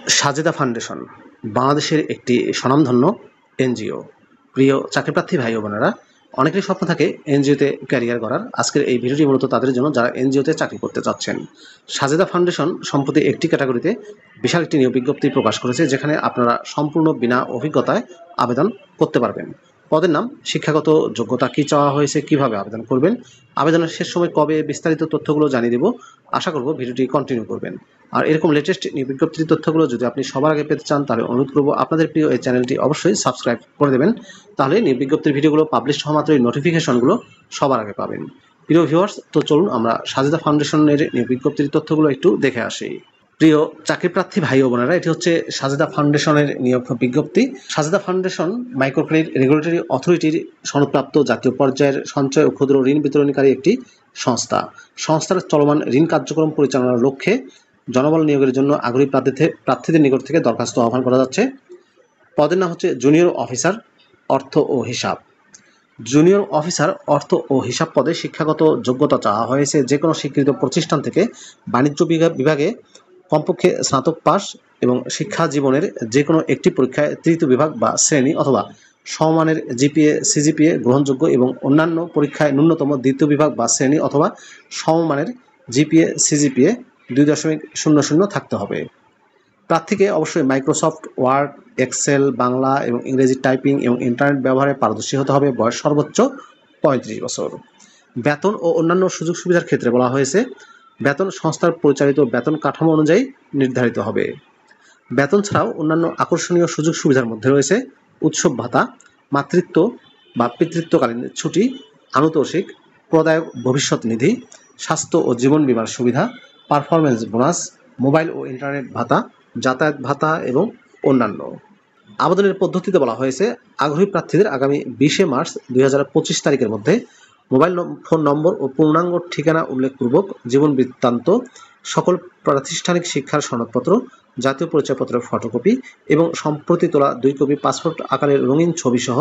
Sajeda foundation বাংলাদেশের একটি স্বনামধন্য এনজিও। প্রিয় চাকরিপ্রার্থী ভাই ও বোনেরা, অনেকেরই স্বপ্ন থাকে এনজিওতে ক্যারিয়ার করার। আজকের এই ভিডিওটি মূলত তাদের জন্য যারা এনজিওতে চাকরি করতে চাচ্ছেন। সাজেদা ফাউন্ডেশন সম্প্রতি একটি ক্যাটাগরিতে বিশাল একটি নিয়োগ বিজ্ঞপ্তি প্রকাশ করেছে, যেখানে আপনারা সম্পূর্ণ বিনা অভিজ্ঞতায় আবেদন করতে পারবেন। পদের নাম, শিক্ষাগত যোগ্যতা কী চাওয়া হয়েছে, কিভাবে আবেদন করবেন, আবেদনের শেষ সময় কবে, বিস্তারিত তথ্যগুলো জানিয়ে দেব। আশা করব ভিডিওটি কন্টিনিউ করবেন। আর এরকম লেটেস্ট নিয়োগ বিজ্ঞপ্তির তথ্যগুলো যদি আপনি সবার আগে পেতে চান, তাহলে অনুরোধ করব আপনাদের প্রিয় এই চ্যানেলটি অবশ্যই সাবস্ক্রাইব করে দেবেন। তাহলে নিয়োগ বিজ্ঞপ্তির ভিডিওগুলো পাবলিশ হওয়া মাত্রই নোটিফিকেশনগুলো সবার আগে পাবেন। প্রিয় ভিউয়ার্স, তো চলুন আমরা সাজেদা ফাউন্ডেশনের নিয়োগ বিজ্ঞপ্তির তথ্যগুলো একটু দেখে আসি। প্রিয় চাকরিপ্রার্থী ভাই ও বোনেরা, এটি হচ্ছে সাজেদা ফাউন্ডেশনের নিয়োগ বিজ্ঞপ্তি। Sajeda foundation micro credit regulatory অথরিটির সনদপ্রাপ্ত জাতীয় পর্যায়ের সঞ্চয় ও ক্ষুদ্র ঋণ বিতরণকারী একটি সংস্থা। সংস্থার চলমান ঋণ কার্যক্রম পরিচালনার লক্ষ্যে জনবল নিয়োগের জন্য আগ্রহী প্রার্থীদের নিকট থেকে দরখাস্ত আহ্বান করা যাচ্ছে। পদের নাম হচ্ছে জুনিয়র অফিসার অর্থ ও হিসাব। জুনিয়র অফিসার অর্থ ও হিসাব পদে শিক্ষাগত যোগ্যতা চাওয়া হয়েছে যে কোনো স্বীকৃত প্রতিষ্ঠান থেকে বাণিজ্য বিভাগে কমপক্ষে স্নাতক পাস এবং শিক্ষা জীবনের যে কোনো একটি পরীক্ষায় তৃতীয় বিভাগ বা শ্রেণী অথবা সমমানের জিপিএ সিজিপিএ গ্রহণযোগ্য এবং অন্যান্য পরীক্ষায় ন্যূনতম দ্বিতীয় বিভাগ বা শ্রেণী অথবা সমমানের জিপিএ সিজিপিএ 2.00 থাকতে হবে। প্রার্থীকে অবশ্যই মাইক্রোসফট ওয়ার্ড, এক্সেল, বাংলা এবং ইংরেজি টাইপিং এবং ইন্টারনেট ব্যবহারে পারদর্শী হতে হবে। বয়স সর্বোচ্চ 35 বছর। বেতন ও অন্যান্য সুযোগ সুবিধার ক্ষেত্রে বলা হয়েছে, বেতন সংস্থার পরিচালিত বেতন কাঠামো অনুযায়ী নির্ধারিত হবে। বেতন ছাড়াও অন্যান্য আকর্ষণীয় সুযোগ সুবিধার মধ্যে রয়েছে উৎসব ভাতা, মাতৃত্ব বা পিতৃত্বকালীন ছুটি, আনুতোষিক, প্রদায়ক ভবিষ্যৎ নিধি, স্বাস্থ্য ও জীবন বীমার সুবিধা, পারফরমেন্স বোনাস, মোবাইল ও ইন্টারনেট ভাতা, যাতায়াত ভাতা এবং অন্যান্য। আবেদনের পদ্ধতিতে বলা হয়েছে, আগ্রহী প্রার্থীদের আগামী 20 মার্চ 2025 তারিখের মধ্যে মোবাইল ফোন নম্বর ও পূর্ণাঙ্গ ঠিকানা উল্লেখপূর্বক জীবন বৃত্তান্ত, সকল প্রাতিষ্ঠানিক শিক্ষার সনদপত্র, জাতীয় পরিচয়পত্রের ফটোকপি এবং সম্প্রতি তোলা 2 কপি পাসপোর্ট আকারের রঙিন ছবি সহ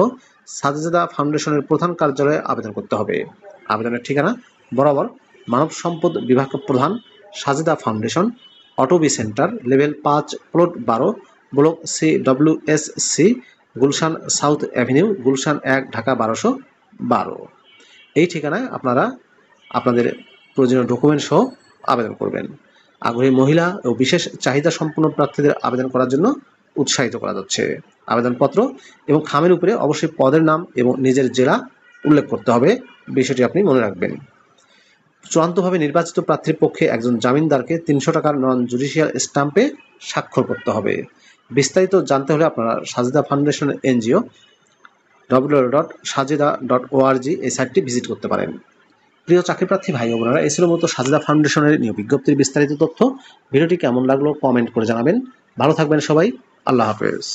সাজেদা ফাউন্ডেশনের প্রধান কার্যালয়ে আবেদন করতে হবে। আবেদনের ঠিকানা বরাবর মানব সম্পদ বিভাগ প্রধান, Sajeda foundation, Otobi centre, level 5, plot 12, block CWSC, Gulshan south avenue, Gulshan 1, Dhaka 1212। এই ঠিকানায় আপনারা আপনাদের প্রয়োজনীয় ডকুমেন্ট সহ আবেদন করবেন। আগ্রহী মহিলা ও বিশেষ চাহিদা সম্পন্ন প্রার্থীদের আবেদন করার জন্য উৎসাহিত করা যাচ্ছে। আবেদনপত্র এবং খামের উপরে অবশ্যই পদের নাম এবং নিজের জেলা উল্লেখ করতে হবে, বিষয়টি আপনি মনে রাখবেন। চূড়ান্তভাবে নির্বাচিত প্রার্থীর পক্ষে একজন জামিনদারকে 300 টাকার নন জুডিশিয়াল স্ট্যাম্পে স্বাক্ষর করতে হবে। বিস্তারিত জানতে হলে আপনারা সাজেদা ফাউন্ডেশন এনজিও www.sajeda.org এই সাইটটি ভিজিট করতে পারেন। প্রিয় চাকরিপ্রার্থী ভাই ও বোনেরা, এই ছিল মূলত সাজেদা ফাউন্ডেশনের নিয়োগ বিজ্ঞপ্তির বিস্তারিত তথ্য। ভিডিওটি কেমন লাগলো কমেন্ট করে জানাবেন। ভালো থাকবেন সবাই। আল্লাহ হাফেজ।